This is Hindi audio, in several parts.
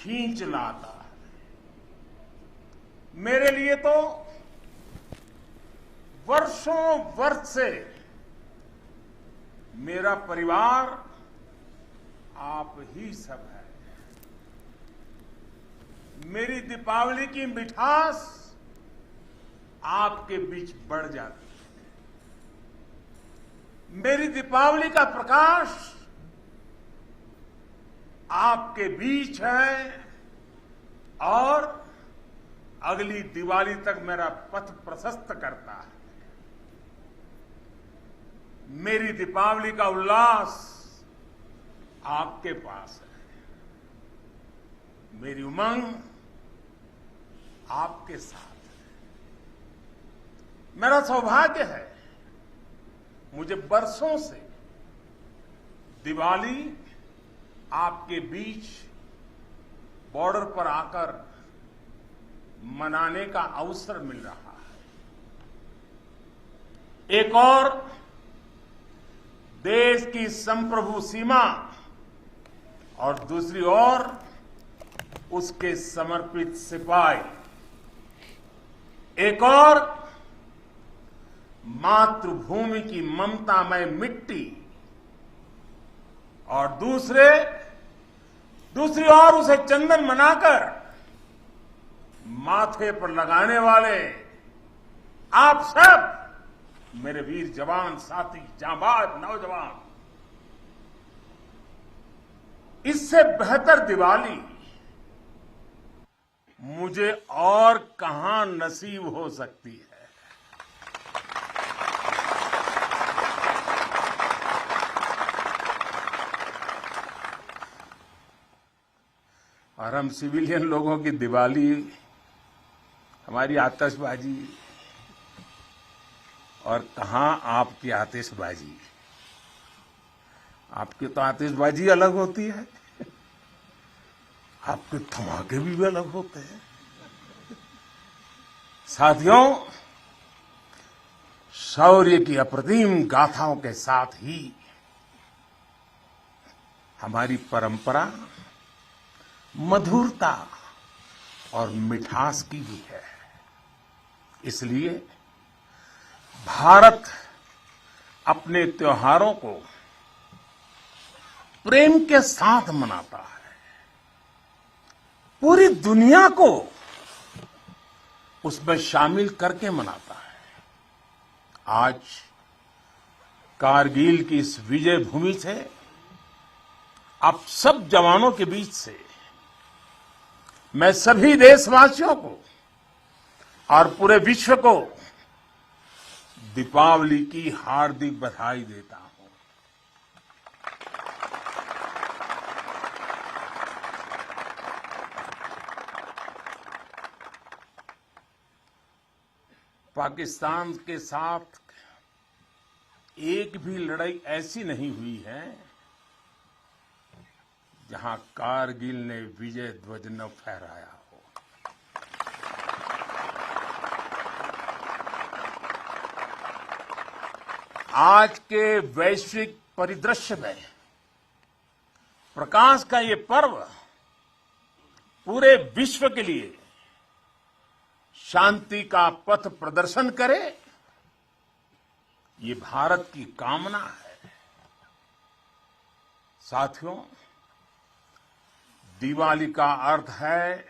खींच लाता है। मेरे लिए तो वर्षों वर्ष से मेरा परिवार आप ही सब है। मेरी दीपावली की मिठास आपके बीच बढ़ जाती है। मेरी दीपावली का प्रकाश आपके बीच है और अगली दिवाली तक मेरा पथ प्रशस्त करता है। मेरी दीपावली का उल्लास आपके पास है। मेरी उमंग आपके साथ है। मेरा सौभाग्य है, मुझे बरसों से दिवाली आपके बीच बॉर्डर पर आकर मनाने का अवसर मिल रहा है। एक और देश की संप्रभु सीमा और दूसरी ओर उसके समर्पित सिपाही, एक और मातृभूमि की ममतामय मिट्टी और दूसरी ओर उसे चंदन मनाकर माथे पर लगाने वाले आप सब मेरे वीर जवान साथी, जांबाज नौजवान। इससे बेहतर दिवाली मुझे और कहां नसीब हो सकती है। और हम सिविलियन लोगों की दिवाली, हमारी आतिशबाजी, और कहां आपकी आतिशबाजी। आपकी तो आतिशबाजी अलग होती है, आपके धमाके भी अलग होते हैं। साथियों, शौर्य की अप्रतिम गाथाओं के साथ ही हमारी परंपरा मधुरता और मिठास की भी है। इसलिए भारत अपने त्योहारों को प्रेम के साथ मनाता है। पूरी दुनिया को उसमें शामिल करके मनाता है। आज कारगिल की इस विजय भूमि से आप सब जवानों के बीच से मैं सभी देशवासियों को और पूरे विश्व को दीपावली की हार्दिक बधाई देता हूं। पाकिस्तान के साथ एक भी लड़ाई ऐसी नहीं हुई है जहां कारगिल ने विजय ध्वज न फहराया हो। आज के वैश्विक परिदृश्य में प्रकाश का ये पर्व पूरे विश्व के लिए शांति का पथ प्रदर्शन करे, ये भारत की कामना है। साथियों, दिवाली का अर्थ है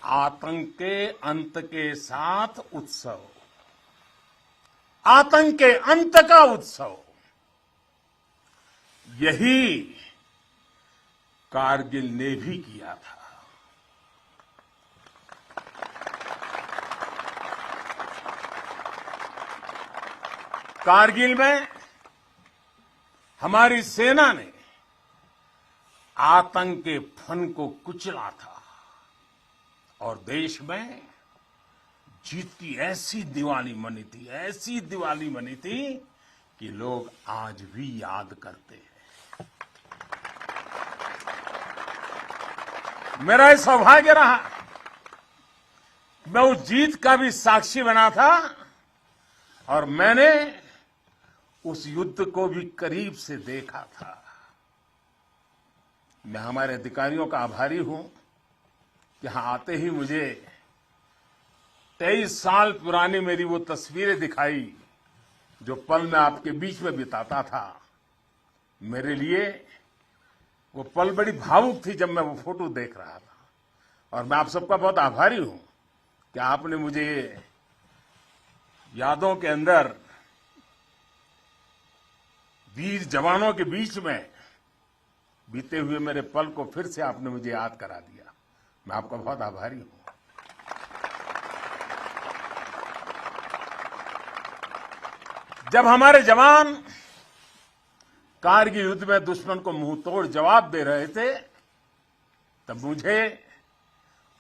आतंक के अंत के साथ उत्सव, आतंक के अंत का उत्सव। यही कारगिल ने भी किया था। कारगिल में हमारी सेना ने आतंक के फन को कुचला था और देश में जीत की ऐसी दिवाली मनी थी, ऐसी दिवाली मनी थी कि लोग आज भी याद करते हैं। मेरा यह सौभाग्य रहा, मैं उस जीत का भी साक्षी बना था और मैंने उस युद्ध को भी करीब से देखा था। मैं हमारे अधिकारियों का आभारी हूं कि यहां आते ही मुझे 23 साल पुरानी मेरी वो तस्वीरें दिखाई जो पल मैं आपके बीच में बिताता था। मेरे लिए वो पल बड़ी भावुक थी जब मैं वो फोटो देख रहा था, और मैं आप सबका बहुत आभारी हूं कि आपने मुझे यादों के अंदर वीर जवानों के बीच में बीते हुए मेरे पल को फिर से आपने मुझे याद करा दिया। मैं आपका बहुत आभारी हूं। जब हमारे जवान कारगिल युद्ध में दुश्मन को मुंह तोड़ जवाब दे रहे थे, तब मुझे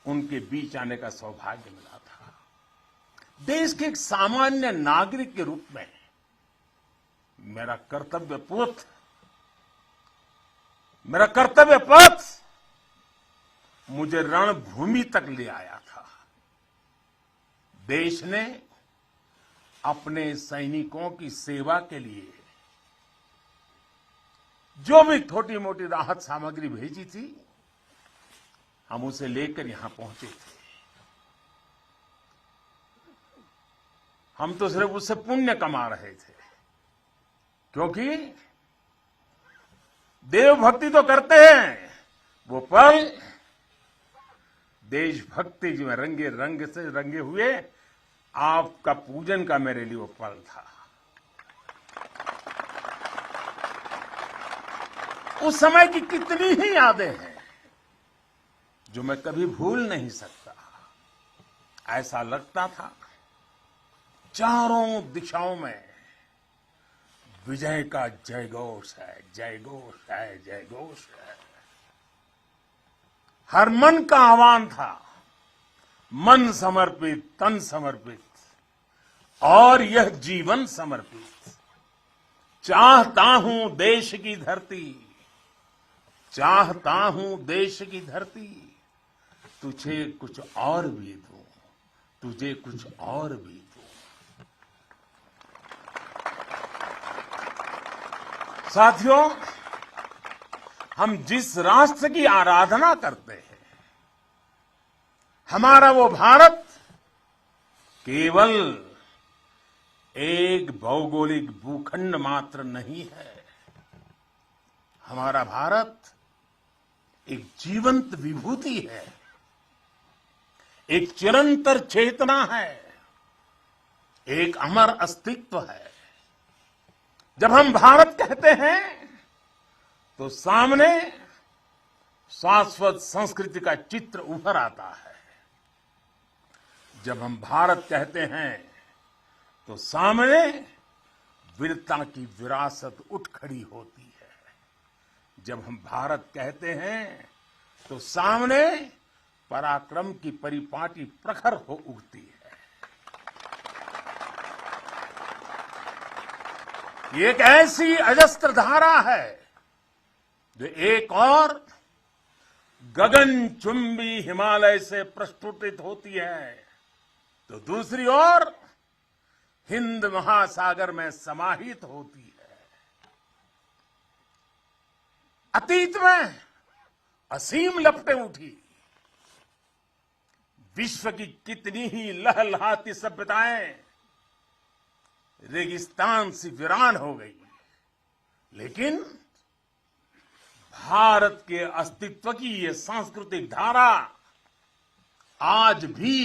उनके बीच आने का सौभाग्य मिला था। देश के एक सामान्य नागरिक के रूप में मेरा कर्तव्य पथ मुझे रणभूमि तक ले आया था। देश ने अपने सैनिकों की सेवा के लिए जो भी छोटी मोटी राहत सामग्री भेजी थी, हम उसे लेकर यहां पहुंचे थे। हम तो सिर्फ उससे पुण्य कमा रहे थे, क्योंकि देवभक्ति तो करते हैं, वो पल देशभक्ति में रंगे हुए आपका पूजन का मेरे लिए वो पल था। उस समय की कितनी ही यादें हैं जो मैं कभी भूल नहीं सकता। ऐसा लगता था चारों दिशाओं में विजय का जयघोष है, जयघोष है, जयघोष है। हर मन का आह्वान था, मन समर्पित, तन समर्पित और यह जीवन समर्पित। चाहता हूं देश की धरती, चाहता हूं देश की धरती, तुझे कुछ और भी दूं, तुझे कुछ और भी दूं। साथियों, हम जिस राष्ट्र की आराधना करते हैं, हमारा वो भारत केवल एक भौगोलिक भूखंड मात्र नहीं है। हमारा भारत एक जीवंत विभूति है, एक चिरंतर चेतना है, एक अमर अस्तित्व है। जब हम भारत कहते हैं तो सामने शाश्वत संस्कृति का चित्र उभर आता है। जब हम भारत कहते हैं तो सामने वीरता की विरासत उठ खड़ी होती है। जब हम भारत कहते हैं तो सामने पराक्रम की परिपाटी प्रखर हो उठती है। ये एक ऐसी अजस्त्र धारा है जो एक और गगनचुंबी हिमालय से प्रस्फुटित होती है, तो दूसरी ओर हिंद महासागर में समाहित होती है। अतीत में असीम लपटें उठी, विश्व की कितनी ही लहलहाती सभ्यताएं रेगिस्तान सी वीरान हो गई, लेकिन भारत के अस्तित्व की ये सांस्कृतिक धारा आज भी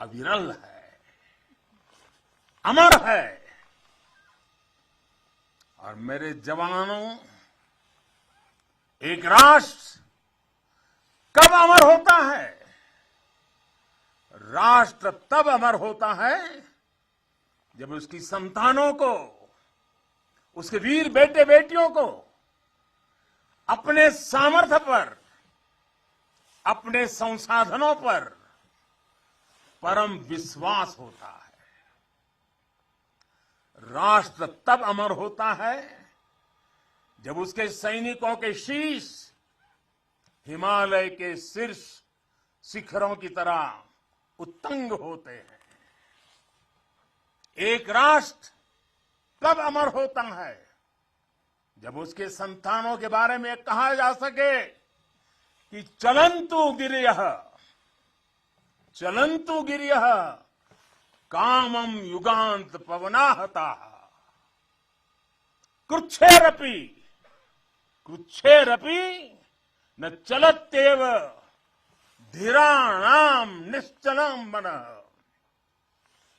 अविरल है, अमर है। और मेरे जवानों, एक राष्ट्र कब अमर होता है? राष्ट्र तब अमर होता है जब उसकी संतानों को, उसके वीर बेटे बेटियों को अपने सामर्थ्य पर, अपने संसाधनों पर परम विश्वास होता है। राष्ट्र तब अमर होता है जब उसके सैनिकों के शीश हिमालय के शीर्ष शिखरों की तरह उत्तुंग होते हैं। एक राष्ट्र तब अमर होता है जब उसके संतानों के बारे में कहा जा सके कि चलंतु गिरियः कामम युगांत पवनाहता कृच्छेरपि न चलत्येव धीराणाम निश्चलम मनः।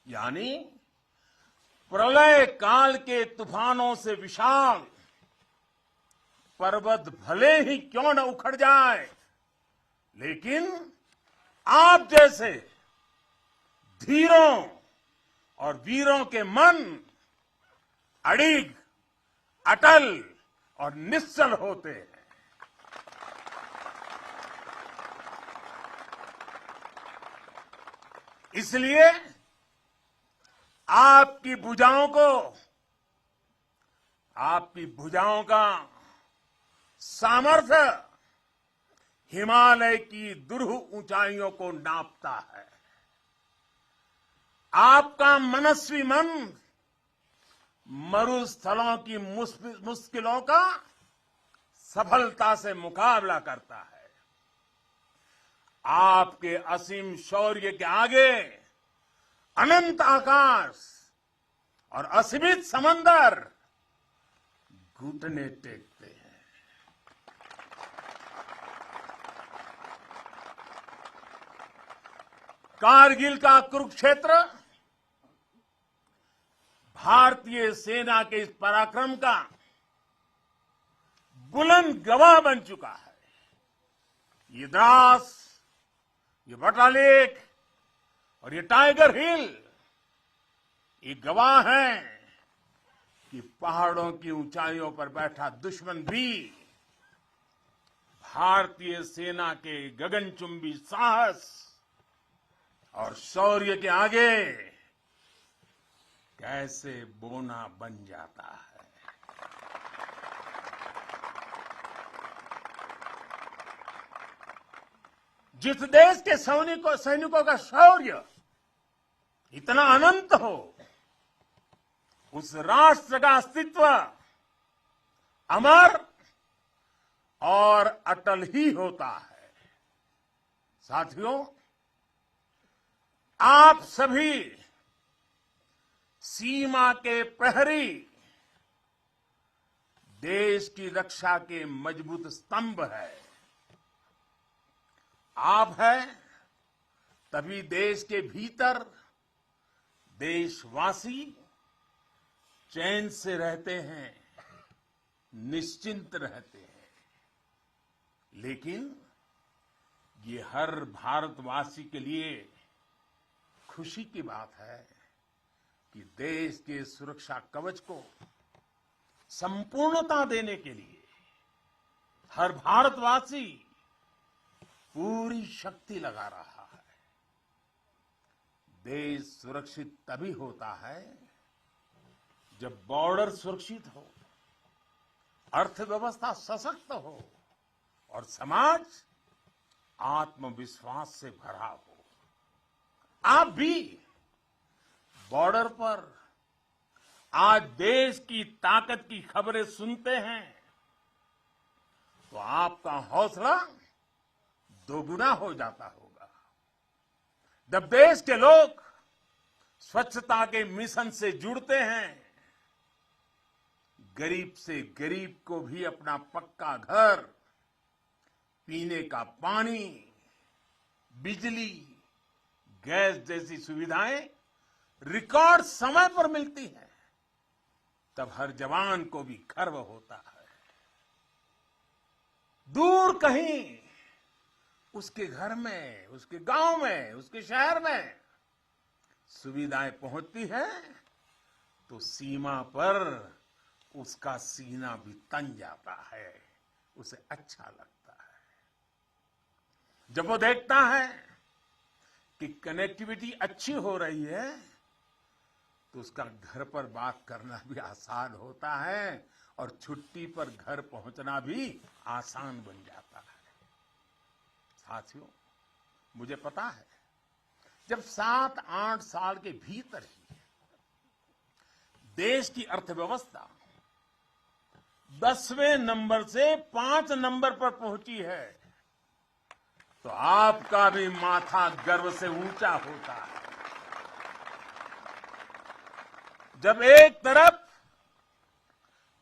यानी प्रलय काल के तूफानों से विशाल पर्वत भले ही क्यों न उखड़ जाए, लेकिन आप जैसे धीरों और वीरों के मन अड़िग, अटल और निश्चल होते हैं। इसलिए आपकी भुजाओं का सामर्थ्य हिमालय की दुरूह ऊंचाइयों को नापता है। आपका मनस्वी मन मरुस्थलों की मुश्किलों का सफलता से मुकाबला करता है। आपके असीम शौर्य के आगे अनंत आकाश और असीमित समंदर घुटने टेकते हैं। कारगिल का कुरुक्षेत्र भारतीय सेना के इस पराक्रम का बुलंद गवाह बन चुका है। ये द्रास, ये बटालेक और ये टाइगर हिल ये गवाह हैं कि पहाड़ों की ऊंचाइयों पर बैठा दुश्मन भी भारतीय सेना के गगनचुंबी साहस और शौर्य के आगे कैसे बोना बन जाता है। जिस देश के सैनिकों का शौर्य इतना अनंत हो, उस राष्ट्र का अस्तित्व अमर और अटल ही होता है। साथियों, आप सभी सीमा के प्रहरी, देश की रक्षा के मजबूत स्तंभ है। आप हैं, तभी देश के भीतर देशवासी चैन से रहते हैं, निश्चिंत रहते हैं। लेकिन ये हर भारतवासी के लिए खुशी की बात है कि देश के सुरक्षा कवच को संपूर्णता देने के लिए हर भारतवासी पूरी शक्ति लगा रहा है। देश सुरक्षित तभी होता है जब बॉर्डर सुरक्षित हो, अर्थव्यवस्था सशक्त हो और समाज आत्मविश्वास से भरा हो। आप भी बॉर्डर पर आज देश की ताकत की खबरें सुनते हैं तो आपका हौसला दोगुना हो जाता होगा। जब देश के लोग स्वच्छता के मिशन से जुड़ते हैं, गरीब से गरीब को भी अपना पक्का घर, पीने का पानी, बिजली, गैस जैसी सुविधाएं रिकॉर्ड समय पर मिलती हैं, तब हर जवान को भी गर्व होता है। दूर कहीं उसके घर में, उसके गांव में, उसके शहर में सुविधाएं पहुंचती हैं तो सीमा पर उसका सीना भी तन जाता है, उसे अच्छा लगता है। जब वो देखता है कि कनेक्टिविटी अच्छी हो रही है तो उसका घर पर बात करना भी आसान होता है और छुट्टी पर घर पहुंचना भी आसान बन जाता है। साथियों, मुझे पता है जब 7-8 साल के भीतर ही देश की अर्थव्यवस्था 10वें नंबर से 5 नंबर पर पहुंची है, तो आपका भी माथा गर्व से ऊंचा होता है। जब एक तरफ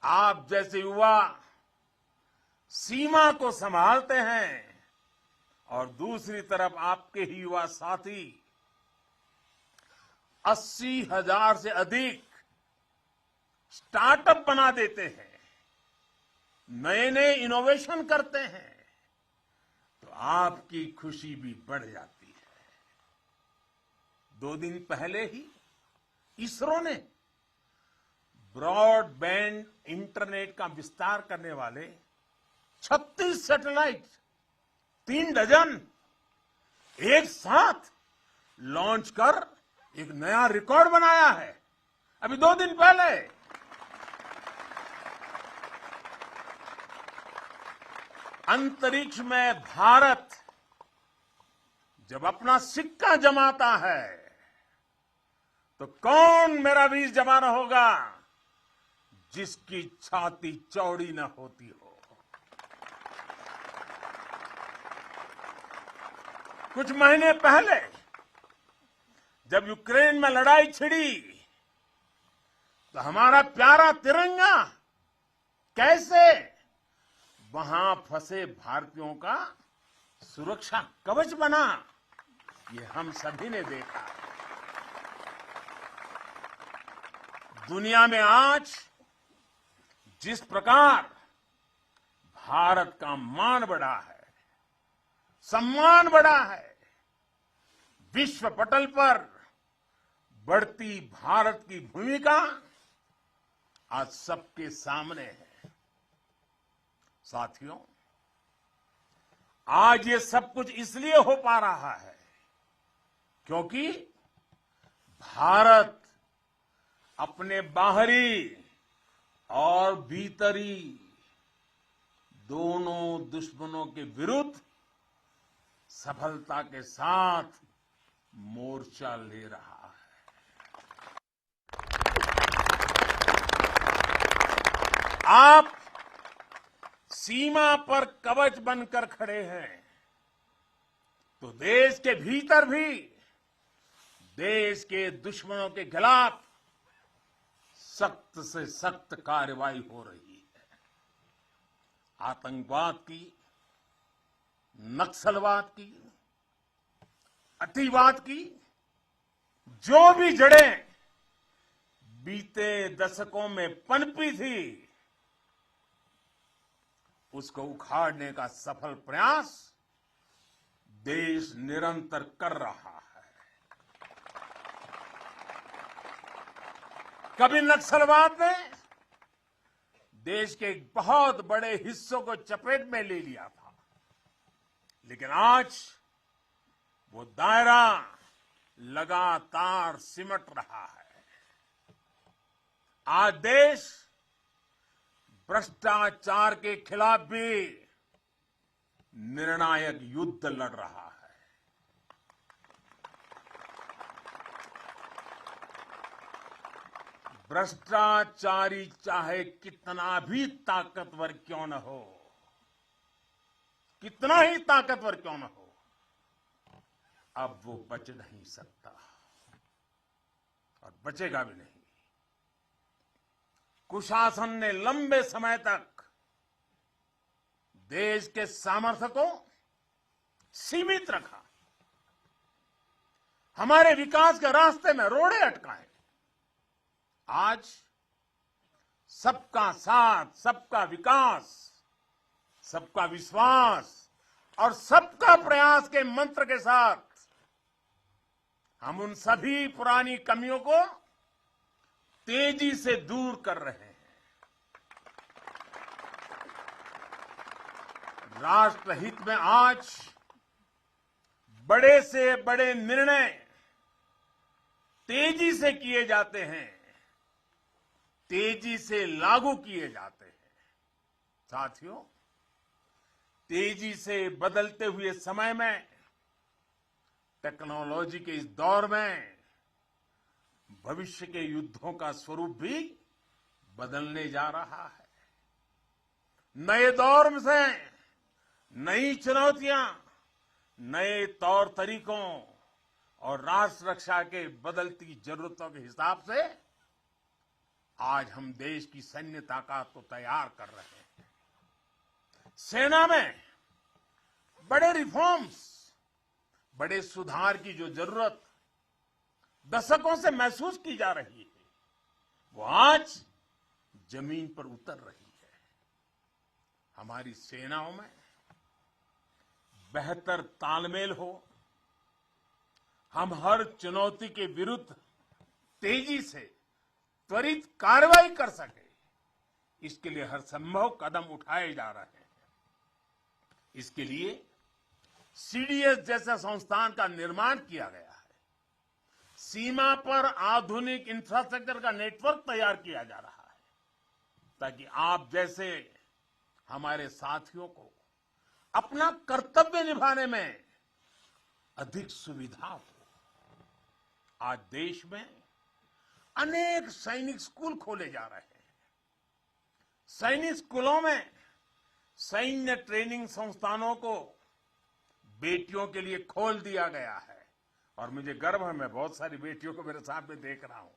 आप जैसे युवा सीमा को संभालते हैं और दूसरी तरफ आपके ही युवा साथी 80,000 से अधिक स्टार्टअप बना देते हैं, नए नए इनोवेशन करते हैं, तो आपकी खुशी भी बढ़ जाती है। 2 दिन पहले ही इसरो ने ब्रॉडबैंड इंटरनेट का विस्तार करने वाले 36 सैटेलाइट 3 डजन एक साथ लॉन्च कर एक नया रिकॉर्ड बनाया है। अभी 2 दिन पहले अंतरिक्ष में भारत जब अपना सिक्का जमाता है तो कौन मेरा वीर जवान होगा जिसकी छाती चौड़ी न होती हो। कुछ महीने पहले जब यूक्रेन में लड़ाई छिड़ी तो हमारा प्यारा तिरंगा कैसे वहां फंसे भारतीयों का सुरक्षा कवच बना, ये हम सभी ने देखा। दुनिया में आज जिस प्रकार भारत का मान बढ़ा है, सम्मान बढ़ा है, विश्व पटल पर बढ़ती भारत की भूमिका आज सबके सामने है। साथियों, आज ये सब कुछ इसलिए हो पा रहा है क्योंकि भारत अपने बाहरी और भीतरी दोनों दुश्मनों के विरुद्ध सफलता के साथ मोर्चा ले रहा है। आप सीमा पर कवच बनकर खड़े हैं तो देश के भीतर भी देश के दुश्मनों के खिलाफ सख्त से सख्त कार्रवाई हो रही है। आतंकवाद की, नक्सलवाद की, अतिवाद की जो भी जड़ें बीते दशकों में पनपी थी, उसको उखाड़ने का सफल प्रयास देश निरंतर कर रहा है। कभी नक्सलवाद ने देश के एक बहुत बड़े हिस्सों को चपेट में ले लिया था, लेकिन आज वो दायरा लगातार सिमट रहा है। आज देश भ्रष्टाचार के खिलाफ भी निर्णायक युद्ध लड़ रहा है। भ्रष्टाचारी चाहे कितना भी ताकतवर क्यों न हो, कितना ही ताकतवर क्यों न हो, अब वो बच नहीं सकता और बचेगा भी नहीं। कुशासन ने लंबे समय तक देश के सामर्थ्य को सीमित रखा, हमारे विकास के रास्ते में रोड़े अटकाए। आज सबका साथ, सबका विकास, सबका विश्वास और सबका प्रयास के मंत्र के साथ हम उन सभी पुरानी कमियों को तेजी से दूर कर रहे हैं। राष्ट्रहित में आज बड़े से बड़े निर्णय तेजी से किए जाते हैं, तेजी से लागू किए जाते हैं। साथियों, तेजी से बदलते हुए समय में, टेक्नोलॉजी के इस दौर में भविष्य के युद्धों का स्वरूप भी बदलने जा रहा है। नए दौर से नई चुनौतियां, नए तौर तरीकों और राष्ट्र रक्षा के बदलती जरूरतों के हिसाब से आज हम देश की सैन्य ताकत को तैयार कर रहे हैं। सेना में बड़े रिफॉर्म्स, बड़े सुधार की जो जरूरत दशकों से महसूस की जा रही है, वो आज जमीन पर उतर रही है। हमारी सेनाओं में बेहतर तालमेल हो, हम हर चुनौती के विरुद्ध तेजी से त्वरित कार्रवाई कर सके, इसके लिए हर संभव कदम उठाए जा रहे हैं। इसके लिए सीडीएस जैसा संस्थान का निर्माण किया गया है। सीमा पर आधुनिक इंफ्रास्ट्रक्चर का नेटवर्क तैयार किया जा रहा है, ताकि आप जैसे हमारे साथियों को अपना कर्तव्य निभाने में अधिक सुविधा हो। आज देश में अनेक सैनिक स्कूल खोले जा रहे हैं। सैनिक स्कूलों में सैन्य ट्रेनिंग संस्थानों को बेटियों के लिए खोल दिया गया है और मुझे गर्व है, मैं बहुत सारी बेटियों को मेरे साथ में देख रहा हूं।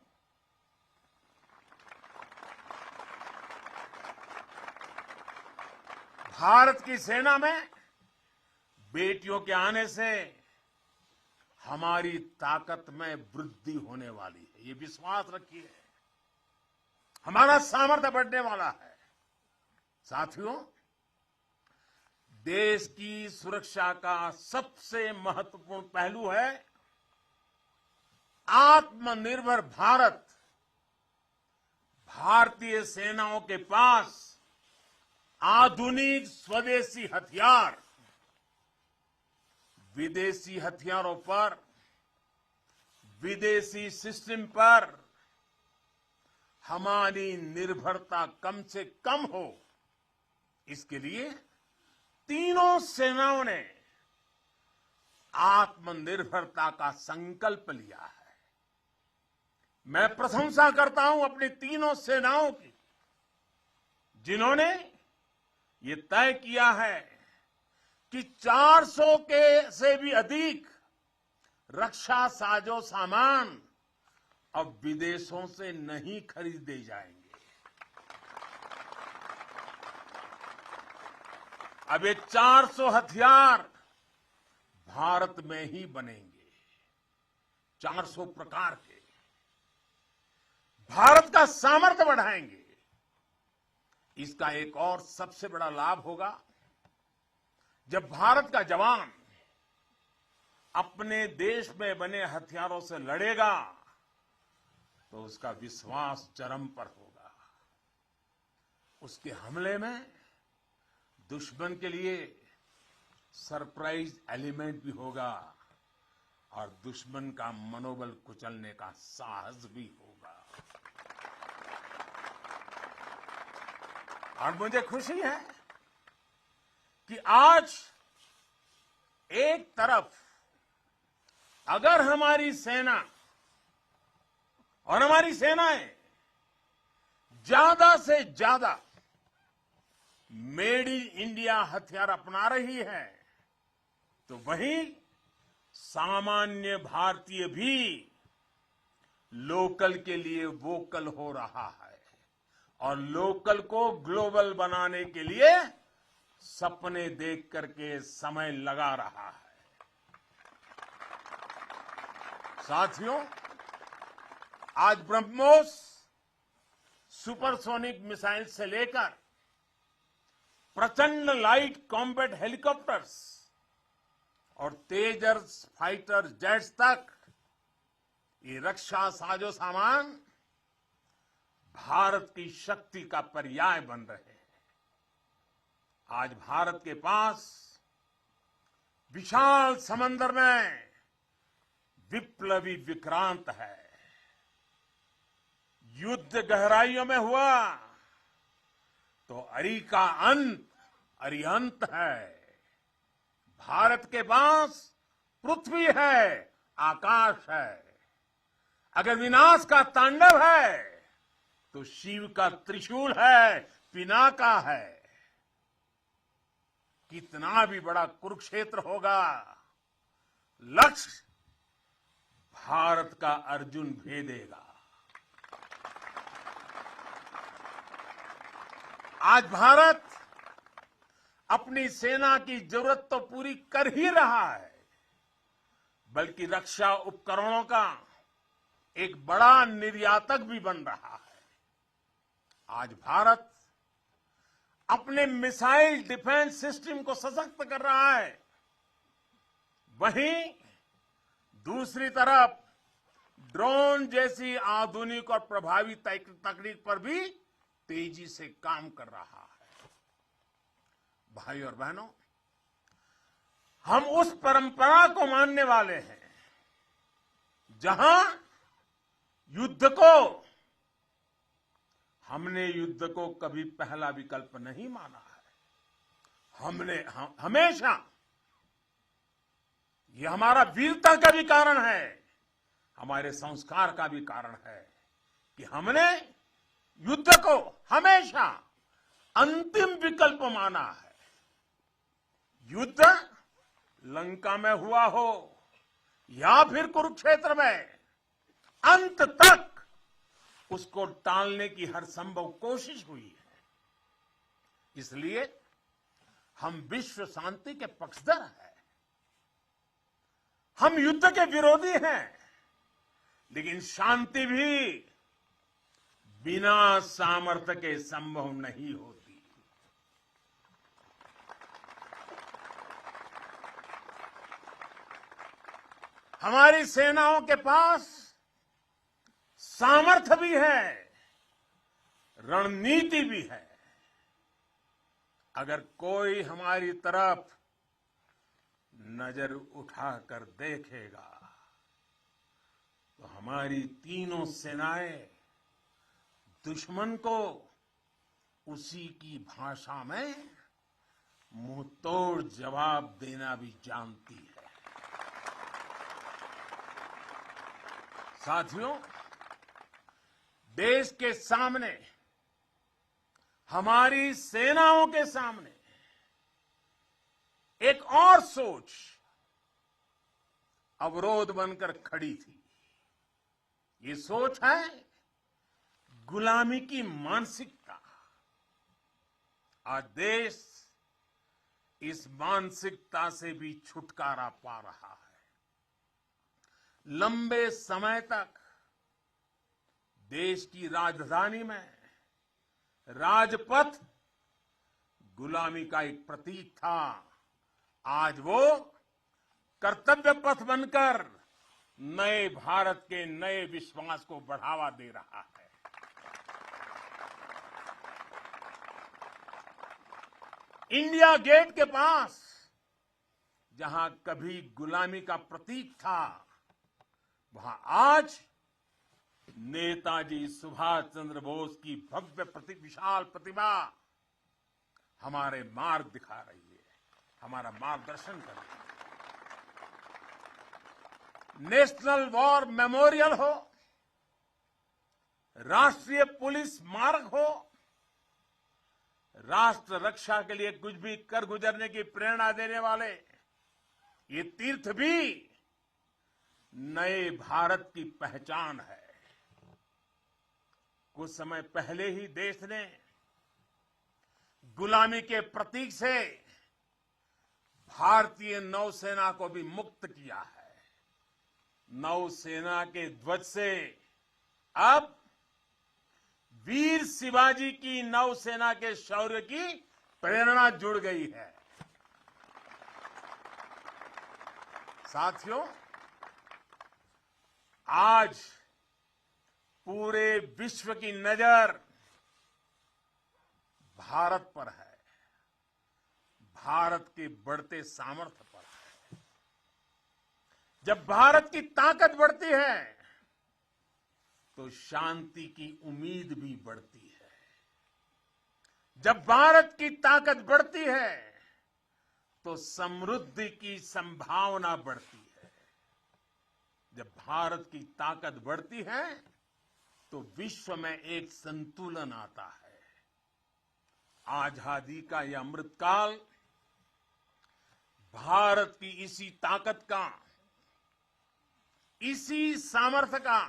भारत की सेना में बेटियों के आने से हमारी ताकत में वृद्धि होने वाली है, ये विश्वास रखिए। हमारा सामर्थ्य बढ़ने वाला है। साथियों, देश की सुरक्षा का सबसे महत्वपूर्ण पहलू है आत्मनिर्भर भारत। भारतीय सेनाओं के पास आधुनिक स्वदेशी हथियार, विदेशी हथियारों पर, विदेशी सिस्टम पर हमारी निर्भरता कम से कम हो, इसके लिए तीनों सेनाओं ने आत्मनिर्भरता का संकल्प लिया है। मैं प्रशंसा करता हूं अपनी तीनों सेनाओं की, जिन्होंने ये तय किया है कि 400 के से भी अधिक रक्षा साजो सामान अब विदेशों से नहीं खरीदे जाएंगे। अब ये 400 हथियार भारत में ही बनेंगे, 400 प्रकार के। भारत का सामर्थ्य बढ़ाएंगे। इसका एक और सबसे बड़ा लाभ होगा, जब भारत का जवान अपने देश में बने हथियारों से लड़ेगा तो उसका विश्वास चरम पर होगा। उसके हमले में दुश्मन के लिए सरप्राइज एलिमेंट भी होगा और दुश्मन का मनोबल कुचलने का साहस भी होगा। और मुझे खुशी है कि आज एक तरफ अगर हमारी सेना और हमारी सेनाएं ज्यादा से ज्यादा मेड इन इंडिया हथियार अपना रही है, तो वहीं सामान्य भारतीय भी लोकल के लिए वोकल हो रहा है और लोकल को ग्लोबल बनाने के लिए सपने देख करके समय लगा रहा है। साथियों, आज ब्रह्मोस सुपरसोनिक मिसाइल से लेकर प्रचंड लाइट कॉम्बैट हेलीकॉप्टर्स और तेजस फाइटर जेट्स तक ये रक्षा साजो सामान भारत की शक्ति का पर्याय बन रहे हैं। आज भारत के पास विशाल समंदर में विप्लवी विक्रांत है। युद्ध गहराइयों में हुआ तो अरिका अंत अरिहंत है। भारत के पास पृथ्वी है, आकाश है। अगर विनाश का तांडव है तो शिव का त्रिशूल है, पिनाका है। कितना भी बड़ा कुरुक्षेत्र होगा, लक्ष्य भारत का अर्जुन भेदेगा। आज भारत अपनी सेना की जरूरत तो पूरी कर ही रहा है, बल्कि रक्षा उपकरणों का एक बड़ा निर्यातक भी बन रहा है। आज भारत अपने मिसाइल डिफेंस सिस्टम को सशक्त कर रहा है, वहीं दूसरी तरफ ड्रोन जैसी आधुनिक और प्रभावी तकनीक पर भी तेजी से काम कर रहा है। भाई और बहनों, हम उस परंपरा को मानने वाले हैं जहां हमने युद्ध को कभी पहला विकल्प नहीं माना है। हमेशा, ये हमारा वीरता का भी कारण है, हमारे संस्कार का भी कारण है कि हमने युद्ध को हमेशा अंतिम विकल्प माना है। युद्ध लंका में हुआ हो या फिर कुरुक्षेत्र में, अंत तक उसको टालने की हर संभव कोशिश हुई है। इसलिए हम विश्व शांति के पक्षधर हैं। हम युद्ध के विरोधी हैं, लेकिन शांति भी बिना सामर्थ्य के संभव नहीं होती। हमारी सेनाओं के पास सामर्थ्य भी है, रणनीति भी है। अगर कोई हमारी तरफ नजर उठाकर देखेगा तो हमारी तीनों सेनाएं दुश्मन को उसी की भाषा में मुंह तोड़ जवाब देना भी जानती है। साथियों, देश के सामने, हमारी सेनाओं के सामने एक और सोच अवरोध बनकर खड़ी थी। ये सोच है गुलामी की मानसिकता। आज देश इस मानसिकता से भी छुटकारा पा रहा है। लंबे समय तक देश की राजधानी में राजपथ गुलामी का एक प्रतीक था। आज वो कर्तव्य पथ बनकर नए भारत के नए विश्वास को बढ़ावा दे रहा है। इंडिया गेट के पास जहां कभी गुलामी का प्रतीक था, वहां आज नेताजी सुभाष चंद्र बोस की भव्य विशाल प्रतिमा हमारे मार्ग दिखा रही है, हमारा मार्गदर्शन कर रही है। नेशनल वॉर मेमोरियल हो, राष्ट्रीय पुलिस स्मारक हो, राष्ट्र रक्षा के लिए कुछ भी कर गुजरने की प्रेरणा देने वाले ये तीर्थ भी नए भारत की पहचान है। कुछ समय पहले ही देश ने गुलामी के प्रतीक से भारतीय नौसेना को भी मुक्त किया है। नौसेना के ध्वज से अब वीर शिवाजी की नौसेना के शौर्य की प्रेरणा जुड़ गई है। साथियों, आज पूरे विश्व की नजर भारत पर है, भारत के बढ़ते सामर्थ्य पर है। जब भारत की ताकत बढ़ती है तो शांति की उम्मीद भी बढ़ती है। जब भारत की ताकत बढ़ती है तो समृद्धि की संभावना बढ़ती है। जब भारत की ताकत बढ़ती है तो विश्व में एक संतुलन आता है। आजादी का यह अमृतकाल भारत की इसी ताकत का, इसी सामर्थ्य का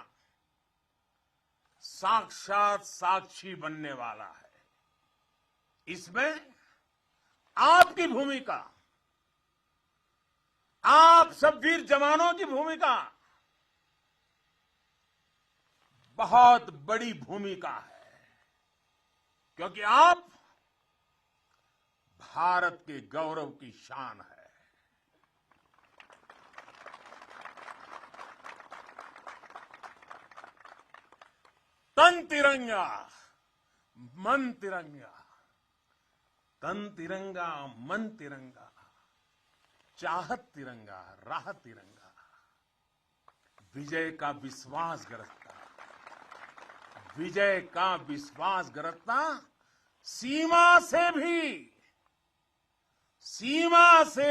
साक्षात साक्षी बनने वाला है। इसमें आपकी भूमिका, आप सब वीर जवानों की भूमिका बहुत बड़ी भूमिका है, क्योंकि आप भारत के गौरव की शान है। तन तिरंगा मन तिरंगा, तन तिरंगा मन तिरंगा, चाहत तिरंगा राह तिरंगा, विजय का विश्वास गरजता, विजय का विश्वास गरजता, सीमा से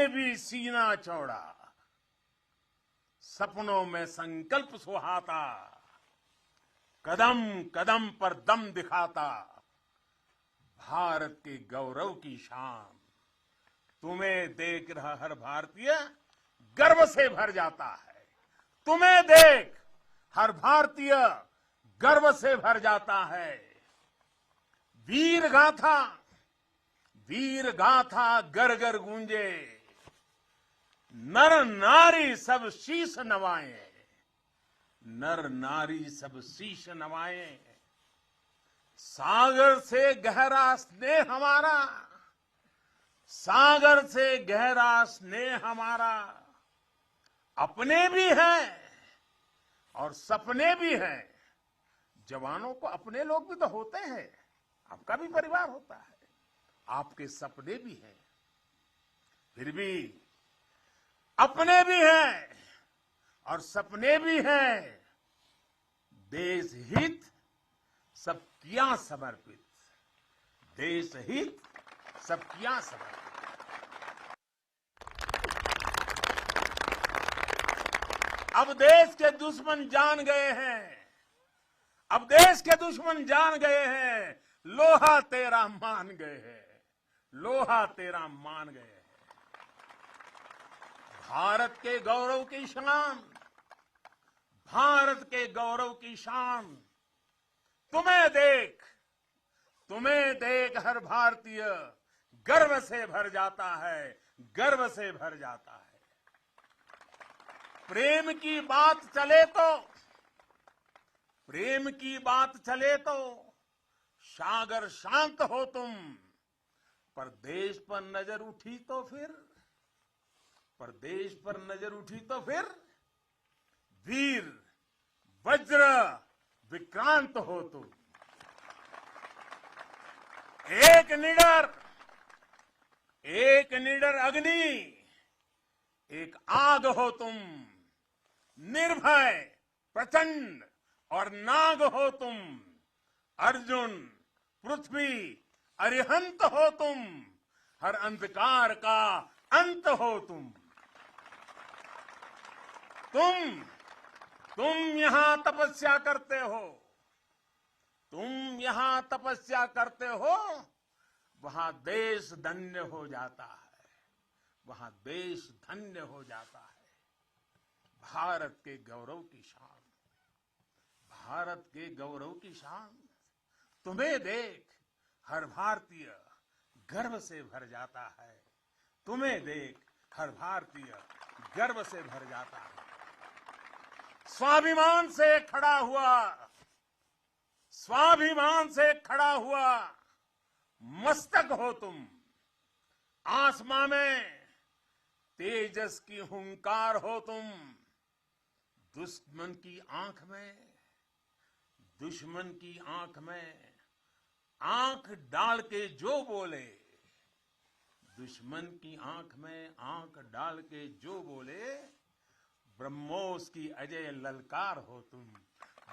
भी सीना चौड़ा, सपनों में संकल्प सुहाता, कदम कदम पर दम दिखाता, भारत के गौरव की शान तुम्हें देख रहा हर भारतीय गर्व से भर जाता है। तुम्हें देख हर भारतीय गर्व से भर जाता है। वीर गाथा गर गर गूंजे, नर नारी सब शीश नवाए, नर नारी सब शीश नवाए। सागर से गहरा स्नेह हमारा, सागर से गहरा स्नेह हमारा, अपने भी हैं और सपने भी हैं। जवानों को अपने लोग भी तो होते हैं, आपका भी परिवार होता है, आपके सपने भी हैं, फिर भी अपने भी हैं और सपने भी हैं। देश हित सब किया समर्पित, देश हित सब किया समर्पित। अब देश के दुश्मन जान गए हैं, अब देश के दुश्मन जान गए हैं, लोहा तेरा मान गए हैं, लोहा तेरा मान गए हैं। भारत के गौरव की शान, भारत के गौरव की शान, तुम्हें देख हर भारतीय गर्व से भर जाता है, गर्व से भर जाता है। प्रेम की बात चले तो सागर शांत हो तुम, पर देश पर नजर उठी तो फिर वीर वज्र विक्रांत हो तुम। एक निडर अग्नि, एक आग हो तुम, निर्भय प्रचंड और नाग हो तुम। अर्जुन पृथ्वी अरिहंत हो तुम, हर अंधकार का अंत हो तुम। तुम यहां तपस्या करते हो, वहां देश धन्य हो जाता है, वहां देश धन्य हो जाता है। भारत के गौरव की शान, भारत के गौरव की शान, तुम्हें देख हर भारतीय गर्व से भर जाता है, तुम्हें देख हर भारतीय गर्व से भर जाता है। स्वाभिमान से खड़ा हुआ मस्तक हो तुम। आसमां में तेजस की हुंकार हो तुम। दुश्मन की आंख में आंख डाल के जो बोले, दुश्मन की आंख में आंख डाल के जो बोले, ब्रह्मोस की अजय ललकार हो तुम,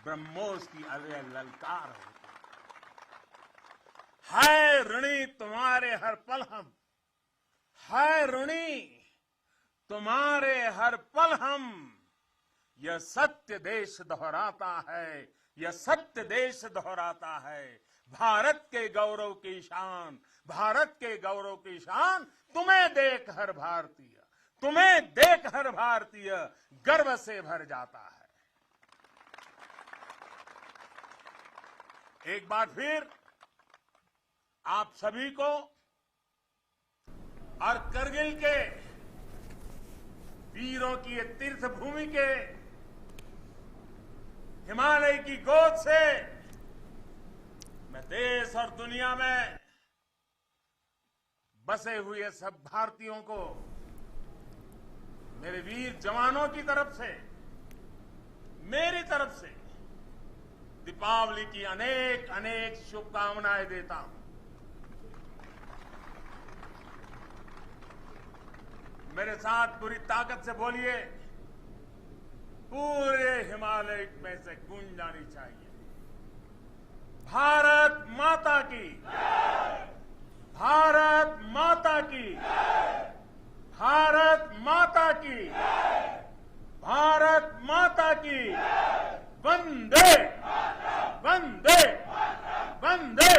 ब्रह्मोस की अजय ललकार हो तुम। है ऋणी तुम्हारे हर पल हम, है ऋणी तुम्हारे हर पल हम। यह सत्य देश दोहराता है, यह सत्य देश दोहराता है। भारत के गौरव की शान, भारत के गौरव की शान, तुम्हें देख हर भारतीय तुम्हें देख हर भारतीय गर्व से भर जाता है। एक बार फिर आप सभी को और करगिल के वीरों की ये तीर्थ भूमि के हिमालय की गोद से मैं देश और दुनिया में बसे हुए सब भारतीयों को मेरे वीर जवानों की तरफ से, मेरी तरफ से दीपावली की अनेक अनेक शुभकामनाएं देता हूं। मेरे साथ पूरी ताकत से बोलिए, पूरे हिमालय में से गूंज जानी चाहिए, भारत माता की, भारत माता की, भारत माता की, भारत माता की, वंदे वंदे वंदे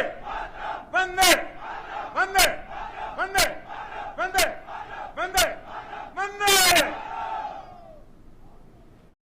वंदे।